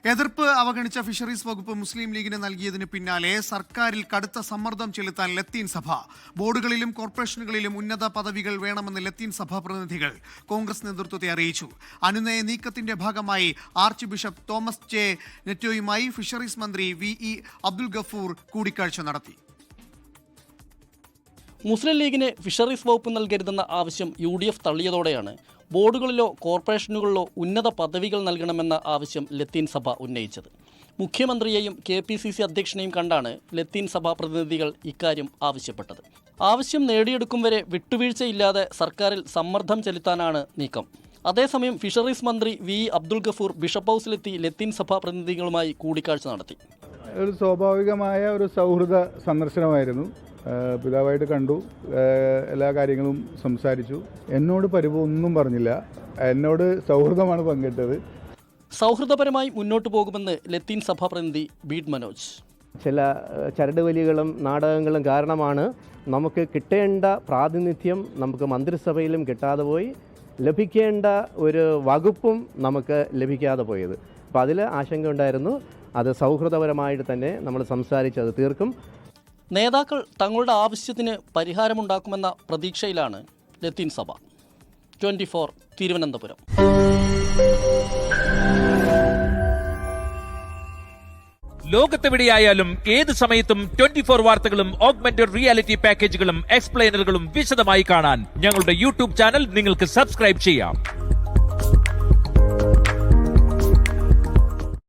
എതിർപ്പ് അവഗണിച്ച ഫിഷറീസ് വകുപ്പ് മുസ്ലിം ലീഗിന് നൽകിയതിന് പിന്നാലെ സർക്കാരിൽ കടുത്ത സമ്മർദ്ദം ചെലുത്താൻ ലത്തീൻ സഭ. ബോർഡുകളിലും കോർപ്പറേഷനുകളിലും ഉന്നത പദവികൾ വേണമെന്ന് ലത്തീൻ സഭാ പ്രതിനിധികൾ കോൺഗ്രസ് നേതൃത്വത്തെ അറിയിച്ചു. അനുനയ നീക്കത്തിന്റെ ഭാഗമായി ആർച്ച് ബിഷപ്പ് തോമസ് ജെ നെറ്റോയുമായി ഫിഷറീസ് മന്ത്രി VE അബ്ദുൽ ഗഫൂർ കൂടിക്കാഴ്ച നടത്തി. മുസ്ലിം ലീഗിന് ഫിഷറീസ് വകുപ്പ് നൽകരുതെന്ന ആവശ്യം UDF തള്ളിയതോടെയാണ് ബോർഡുകളിലോ കോർപ്പറേഷനുകളിലോ ഉന്നത പദവികൾ നൽകണമെന്ന ആവശ്യം ലത്തീൻ സഭ ഉന്നയിച്ചത്. മുഖ്യമന്ത്രിയെയും KPCC അധ്യക്ഷനെയും കണ്ടാണ് ലത്തീൻ സഭാ പ്രതിനിധികൾ ഇക്കാര്യം ആവശ്യപ്പെട്ടത്. ആവശ്യം നേടിയെടുക്കും വരെ വിട്ടുവീഴ്ചയില്ലാതെ സർക്കാരിൽ സമ്മർദ്ദം ചെലുത്താനാണ് നീക്കം. അതേസമയം ഫിഷറീസ് മന്ത്രി VE അബ്ദുൽ ഗഫൂർ ബിഷപ്പ് ഹൗസിലെത്തി ലത്തീൻ സഭാ പ്രതിനിധികളുമായി കൂടിക്കാഴ്ച നടത്തി. ഒരു സ്വാഭാവികമായ ഒരു സൗഹൃദ സന്ദർശനമായിരുന്നു. പിതാവായിട്ട് കണ്ടു, എല്ലാ കാര്യങ്ങളും സംസാരിച്ചു. എന്നോട് ഒന്നും പറഞ്ഞില്ല, എന്നോട് സൗഹൃദമാണ് പങ്കിട്ടത്. സൗഹൃദപരമായി മുന്നോട്ട് പോകുമെന്ന് ലത്തീൻ സഭാ പ്രതിനിധി ബീഡ് മനോജ്. ചില ചരടുവലികളും നാടകങ്ങളും കാരണമാണ് നമുക്ക് കിട്ടേണ്ട പ്രാതിനിധ്യം നമുക്ക് മന്ത്രിസഭയിലും കിട്ടാതെ പോയി, ലഭിക്കേണ്ട ഒരു വകുപ്പും നമുക്ക് ലഭിക്കാതെ പോയത്. അപ്പോൾ അതിൽ ആശങ്കയുണ്ടായിരുന്നു. അത് സൗഹൃദപരമായിട്ട് തന്നെ നമ്മൾ സംസാരിച്ച് അത് തീർക്കും. നേതാക്കൾ തങ്ങളുടെ ആവശ്യത്തിന് പരിഹാരമുണ്ടാക്കുമെന്ന പ്രതീക്ഷയിലാണ് ലത്തീൻ സഭ. 24 തിരുവനന്തപുരം. ലോകത്തെവിടെയായാലും ഏത് സമയത്തും 24 വാർത്തകളും ഓഗ്മെന്റഡ് റിയാലിറ്റി പാക്കേജുകളും എക്സ്പ്ലെയിനറുകളും വിശദമായി കാണാൻ ഞങ്ങളുടെ YouTube ചാനൽ നിങ്ങൾക്ക് സബ്സ്ക്രൈബ് ചെയ്യാം.